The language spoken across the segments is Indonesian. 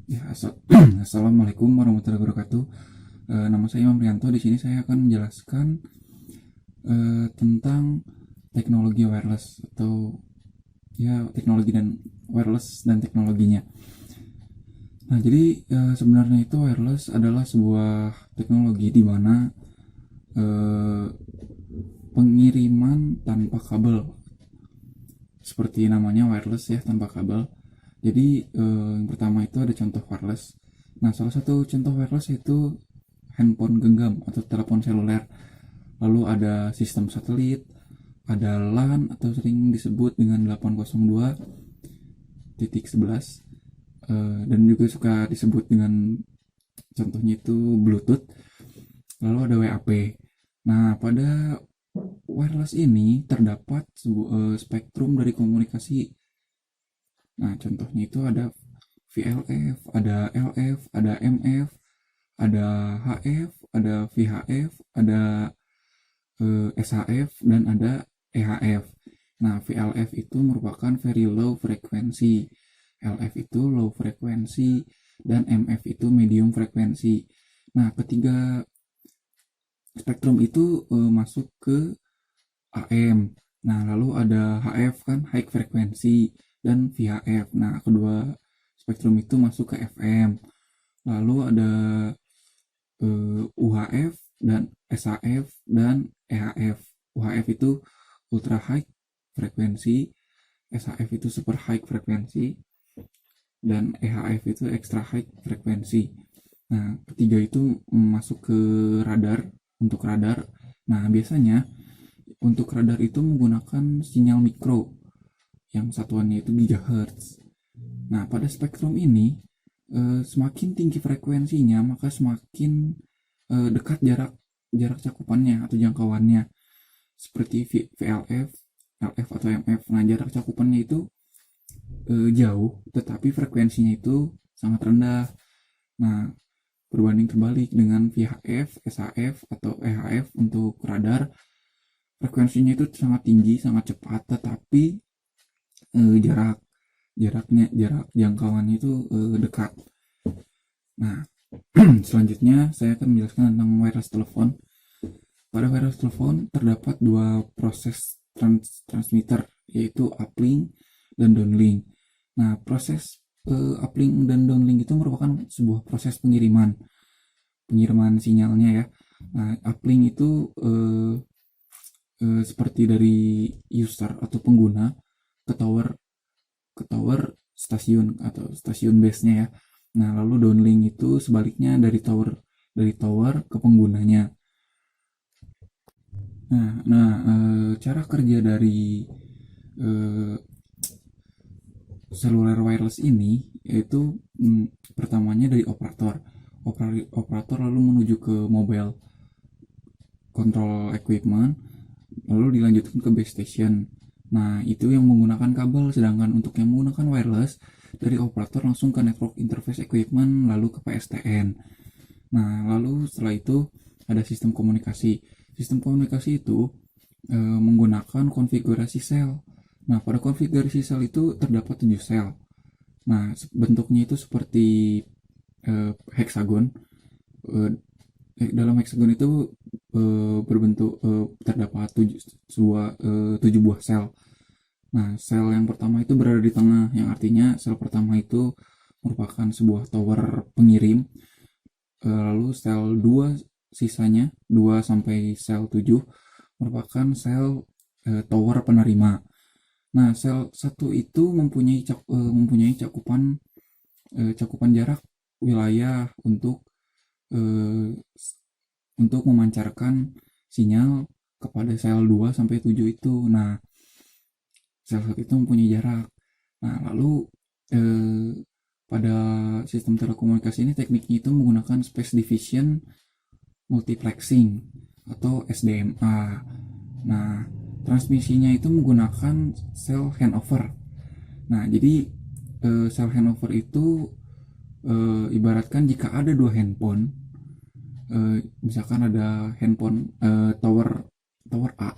Ya, Assalamualaikum warahmatullahi wabarakatuh. Nama saya Imam Prianto. Di sini saya akan menjelaskan tentang teknologi wireless atau ya teknologi dan wireless dan teknologinya. Nah, jadi sebenarnya itu wireless adalah sebuah teknologi di mana eh, pengiriman tanpa kabel, seperti namanya wireless ya, tanpa kabel. Jadi yang pertama itu ada contoh wireless. Nah, salah satu contoh wireless itu handphone genggam atau telepon seluler. Lalu ada sistem satelit, ada LAN atau sering disebut dengan 802.11, dan juga suka disebut dengan contohnya itu Bluetooth. Lalu ada WAP. Nah, pada wireless ini terdapat spektrum dari komunikasi. Nah, contohnya itu ada VLF, ada LF, ada MF, ada HF, ada VHF, ada SHF, dan ada EHF. Nah, VLF itu merupakan very low frequency, LF itu low frequency, dan MF itu medium frequency. Nah, ketiga spektrum itu masuk ke AM. Nah, lalu ada HF kan, high frequency, dan VHF. Nah, kedua spektrum itu masuk ke FM. Lalu ada UHF dan SHF dan EHF. UHF itu ultra high frekuensi, SHF itu super high frekuensi, dan EHF itu extra high frekuensi. Nah, ketiga itu masuk ke radar, untuk radar. Nah, biasanya untuk radar itu menggunakan sinyal mikro yang satuannya itu gigahertz. Nah, pada spektrum ini semakin tinggi frekuensinya maka semakin dekat jarak jarak cakupannya atau jangkauannya, seperti VLF, LF atau MF. Nah, jarak cakupannya itu jauh tetapi frekuensinya itu sangat rendah. Nah, berbanding terbalik dengan VHF, SHF atau EHF untuk radar, frekuensinya itu sangat tinggi, sangat cepat, tetapi jarak jangkauannya itu dekat. Nah, selanjutnya saya akan menjelaskan tentang wireless telepon. Pada wireless telepon terdapat dua proses transmitter, yaitu uplink dan downlink. Nah, proses uplink dan downlink itu merupakan sebuah proses pengiriman sinyalnya ya. Nah, uplink itu seperti dari user atau pengguna ke tower stasiun atau stasiun base-nya ya. Nah, lalu downlink itu sebaliknya dari tower ke penggunanya. Cara kerja dari eh, seluler wireless ini yaitu pertamanya dari operator lalu menuju ke mobile control equipment, lalu dilanjutkan ke base station. Nah, itu yang menggunakan kabel, sedangkan untuk yang menggunakan wireless dari operator langsung ke network interface equipment lalu ke PSTN. Nah, lalu setelah itu ada sistem komunikasi. Sistem komunikasi itu menggunakan konfigurasi sel. Nah, pada konfigurasi sel itu terdapat 7 sel. Nah, bentuknya itu seperti heksagon. Dalam heksagon itu berbentuk terdapat 7 buah sel. Nah, sel yang pertama itu berada di tengah, yang artinya sel pertama itu merupakan sebuah tower pengirim. Lalu sel 2 sisanya 2 sampai sel 7 merupakan sel tower penerima. Nah, sel 1 itu mempunyai cakupan jarak wilayah eh, untuk memancarkan sinyal kepada sel 2 sampai 7 itu. Nah, sel 1 itu mempunyai jarak. Nah, lalu pada sistem telekomunikasi ini tekniknya itu menggunakan space division multiplexing atau SDMA. Nah, transmisinya itu menggunakan sel handover. Nah, jadi sel handover itu ibaratkan jika ada dua handphone, misalkan ada handphone tower tower A,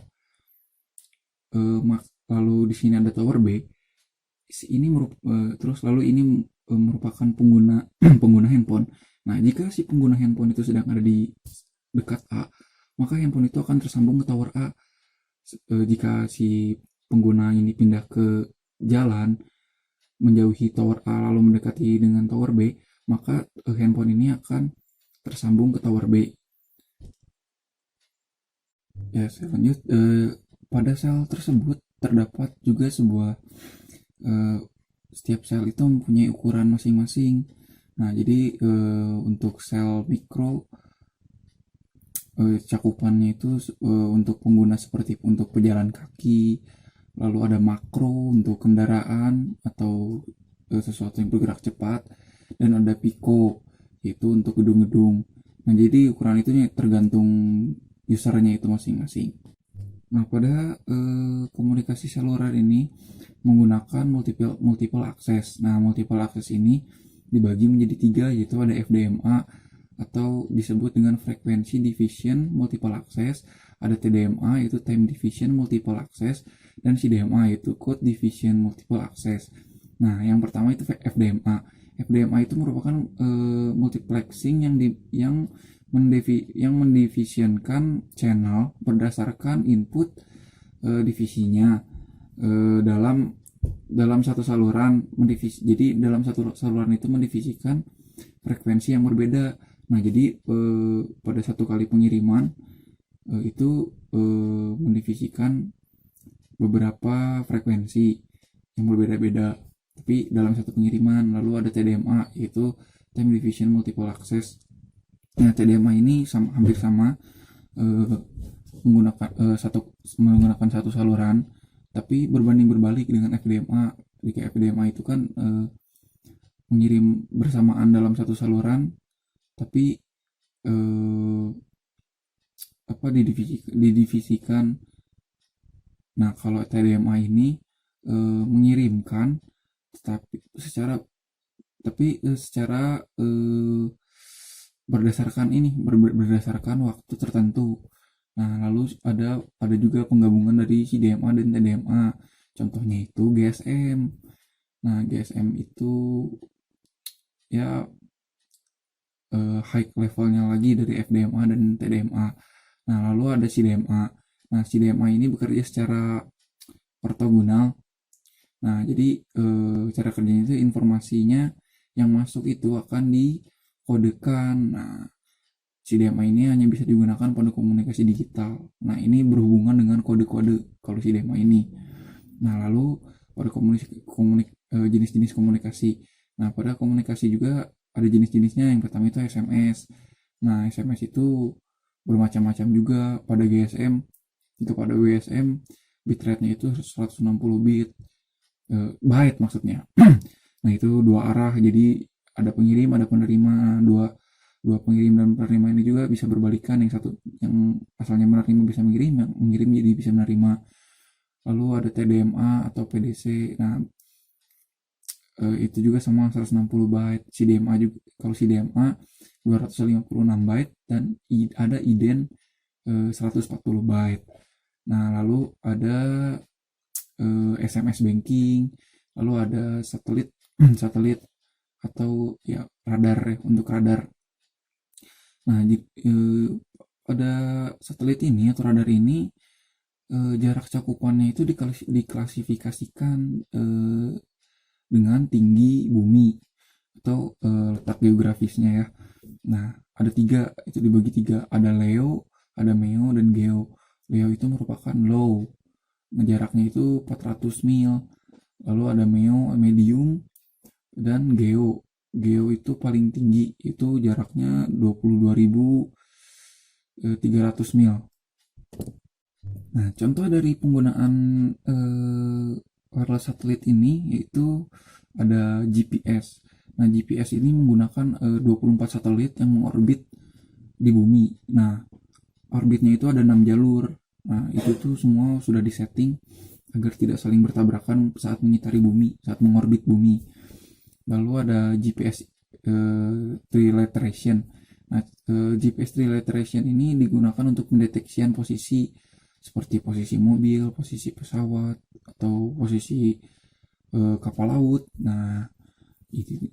lalu di sini ada tower B, terus lalu ini merupakan pengguna pengguna handphone. Nah, jika si pengguna handphone itu sedang ada di dekat A, maka handphone itu akan tersambung ke tower A. Jika si pengguna ini pindah ke jalan menjauhi tower A lalu mendekati dengan tower B, maka handphone ini akan tersambung ke tower B. Ya, saya lanjut. Pada sel tersebut terdapat juga sebuah setiap sel itu mempunyai ukuran masing-masing. Nah, jadi untuk sel mikro cakupannya itu untuk pengguna seperti untuk pejalan kaki, lalu ada makro untuk kendaraan atau sesuatu yang bergerak cepat, dan ada pico itu untuk gedung-gedung. Nah, jadi ukuran itu tergantung usernya itu masing-masing. Nah, pada komunikasi seluler ini menggunakan multiple access. Nah, multiple access ini dibagi menjadi 3, yaitu ada FDMA atau disebut dengan Frequency Division Multiple Access, ada TDMA yaitu Time Division Multiple Access, dan CDMA yaitu Code Division Multiple Access. Nah, yang pertama itu FDMA. FDMA itu merupakan multiplexing yang mendivisionkan channel berdasarkan input divisinya dalam satu saluran. Jadi dalam satu saluran itu mendivisikan frekuensi yang berbeda. Nah, jadi pada satu kali pengiriman itu mendivisikan beberapa frekuensi yang berbeda-beda, tapi dalam satu pengiriman. Lalu ada TDMA yaitu Time Division Multiple Access. Nah, TDMA ini hampir sama menggunakan satu saluran, tapi berbanding berbalik dengan FDMA. Jika FDMA itu kan mengirim bersamaan dalam satu saluran, tapi didivisikan. Nah, kalau TDMA ini mengirimkan secara berdasarkan waktu tertentu. Nah, lalu ada juga penggabungan dari CDMA dan TDMA. Contohnya itu GSM. Nah, GSM itu ya high levelnya lagi dari FDMA dan TDMA. Nah, lalu ada CDMA. Nah, CDMA ini bekerja secara ortogonal. Nah, jadi cara kerjanya itu informasinya yang masuk itu akan dikodekan. Nah, CDMA ini hanya bisa digunakan pada komunikasi digital. Nah, ini berhubungan dengan kode-kode kalau CDMA ini. Nah, lalu pada jenis-jenis komunikasi. Nah, pada komunikasi juga ada jenis-jenisnya. Yang pertama itu SMS. Nah, SMS itu bermacam-macam juga. Pada GSM itu pada WSM bitrate-nya itu 160 bit byte maksudnya. Nah, itu dua arah, jadi ada pengirim ada penerima. Dua pengirim dan penerima ini juga bisa berbalikan, yang satu yang asalnya menerima bisa mengirim, yang mengirim jadi bisa menerima. Lalu ada TDMA atau PDC. Nah, itu juga sama 160 byte. CDMA juga, kalau CDMA 256 byte, dan ada IDEN 140 byte. Nah, lalu ada SMS banking, lalu ada satelit atau ya radar ya, untuk radar. Nah, pada satelit ini atau radar ini jarak cakupannya itu diklasifikasikan dengan tinggi bumi atau letak geografisnya ya. Nah, ada 3, itu dibagi 3, ada LEO, ada MEO, dan GEO. LEO itu merupakan low, nah, jaraknya itu 400 mil. Lalu ada MEO, medium, dan GEO. GEO itu paling tinggi, itu jaraknya 22.300 mil. Nah, contoh dari penggunaan wireless satelit ini yaitu ada GPS. Nah, GPS ini menggunakan 24 satelit yang mengorbit di bumi. Nah, orbitnya itu ada 6 jalur. Nah, itu tuh semua sudah disetting agar tidak saling bertabrakan saat mengitari bumi, saat mengorbit bumi. Lalu ada GPS trilateration. Nah, GPS trilateration ini digunakan untuk pendeteksian posisi seperti posisi mobil, posisi pesawat, atau posisi kapal laut. Nah,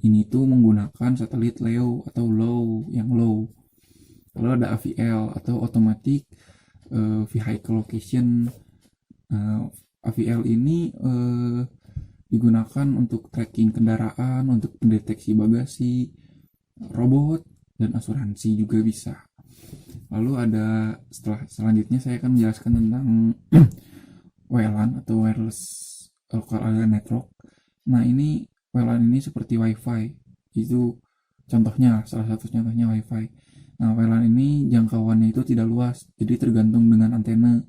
Ini tuh menggunakan satelit LEO atau low, yang low. Lalu ada AVL atau Automatic Vehicle Location. AVL ini digunakan untuk tracking kendaraan, untuk mendeteksi bagasi, robot, dan asuransi juga bisa. Lalu ada selanjutnya saya akan menjelaskan tentang WLAN atau wireless local area network. Nah, ini WLAN ini seperti WiFi. Itu contohnya, salah satu contohnya WiFi. Nah, WLAN ini jangkauannya itu tidak luas, jadi tergantung dengan antena.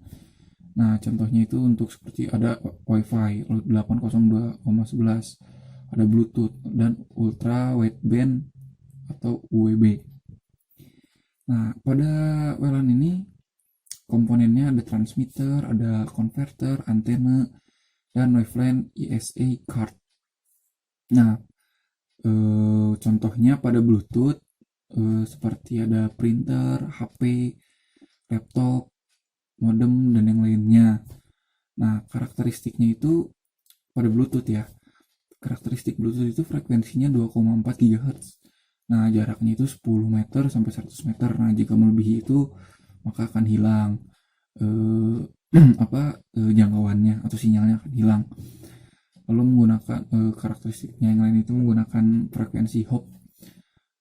Nah, contohnya itu untuk seperti ada WiFi 802,11, ada Bluetooth, dan Ultra Wideband atau UWB. Nah, pada WLAN ini komponennya ada transmitter, ada converter, antena, dan waveLAN ISA card. Nah, contohnya pada Bluetooth seperti ada printer, HP, laptop, modem, dan yang lainnya. Nah, karakteristiknya itu pada Bluetooth ya. Karakteristik Bluetooth itu frekuensinya 2,4 GHz. Nah, jaraknya itu 10 meter sampai 100 meter. Nah, jika melebihi itu maka akan hilang jangkauannya atau sinyalnya akan hilang. Lalu menggunakan karakteristiknya yang lain itu menggunakan frekuensi hop.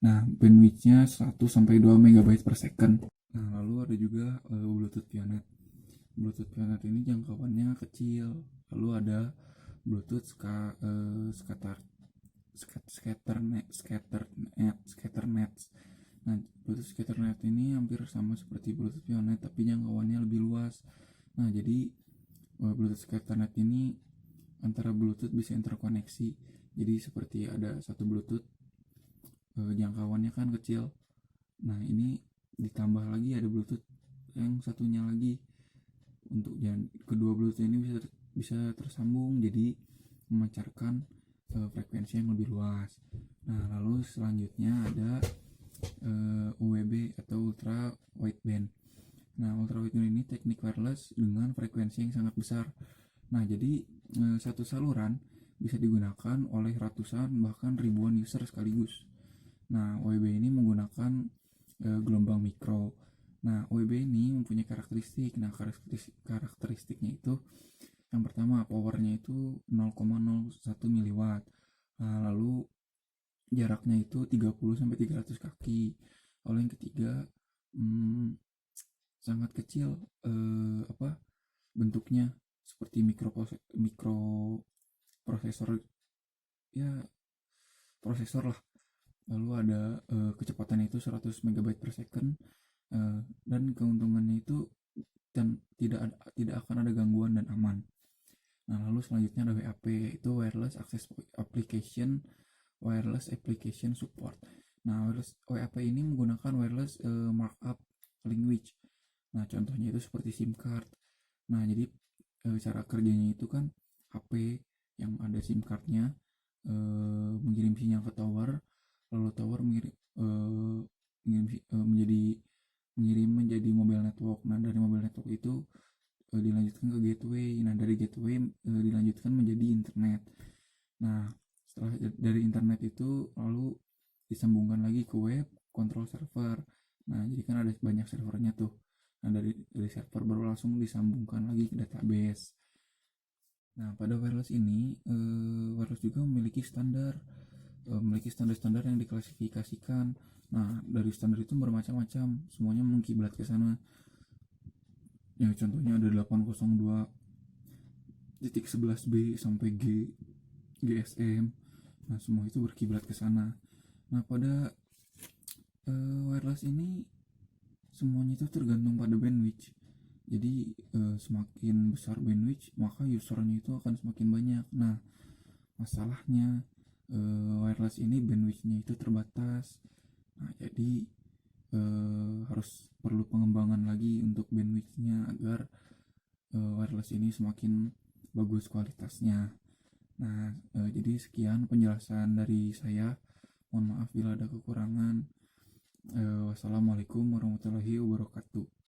Nah, bandwidthnya 1 sampai 2 MB per second. Nah, lalu ada juga Bluetooth Pioneer. Bluetooth Pioneer ini jangkauannya kecil. Lalu ada Bluetooth Scatternet. Nah, Bluetooth Scatternet ini hampir sama seperti Bluetooth Pioneer tapi jangkauannya lebih luas. Nah, jadi Bluetooth Scatternet ini antara Bluetooth bisa interkoneksi. Jadi seperti ada satu Bluetooth jangkauannya kan kecil. Nah, ini ditambah lagi ada Bluetooth yang satunya lagi. Untuk kedua Bluetooth ini bisa tersambung, jadi memancarkan frekuensi yang lebih luas. Nah, lalu selanjutnya ada UWB atau Ultra Wideband. Nah, Ultra Wideband ini teknik wireless dengan frekuensi yang sangat besar. Nah, jadi satu saluran bisa digunakan oleh ratusan bahkan ribuan user sekaligus. Nah, UWB ini menggunakan gelombang mikro. Nah, UWB ini mempunyai karakteristik. Nah, karakteristiknya itu yang pertama, powernya itu 0,01 miliwatt. Nah, lalu jaraknya itu 30 sampai 300 kaki. Lalu yang ketiga, sangat kecil bentuknya seperti mikroprosesor ya, prosesor lah. Lalu ada kecepatannya itu 100 MB per second, dan keuntungannya itu dan tidak akan ada gangguan dan aman. Nah, lalu selanjutnya ada WAP, itu Wireless Application Support. Nah, WAP ini menggunakan wireless markup language. Nah, contohnya itu seperti SIM card. Nah, jadi cara kerjanya itu kan HP yang ada SIM cardnya mengirim sinyal ke tower, lalu tower mengirim menjadi mobile network. Nah, dari mobile network itu dilanjutkan ke gateway. Nah, dari gateway dilanjutkan menjadi internet. Nah, setelah dari internet itu lalu disambungkan lagi ke web control server. Nah, jadi kan ada banyak servernya tuh. Nah, dari server baru langsung disambungkan lagi ke database. Nah, pada wireless ini wireless juga memiliki standar-standar yang diklasifikasikan. Nah, dari standar itu bermacam-macam, semuanya mengkiblat ke sana. Ya, contohnya ada 802.11b sampai GSM. Nah, semua itu berkiblat ke sana. Nah, pada wireless ini semuanya itu tergantung pada bandwidth. Jadi semakin besar bandwidth, maka usernya itu akan semakin banyak. Nah, masalahnya wireless ini bandwidthnya itu terbatas. Nah, jadi harus perlu pengembangan lagi untuk bandwidthnya agar wireless ini semakin bagus kualitasnya. Nah, jadi sekian penjelasan dari saya. Mohon maaf bila ada kekurangan. Wassalamualaikum warahmatullahi wabarakatuh.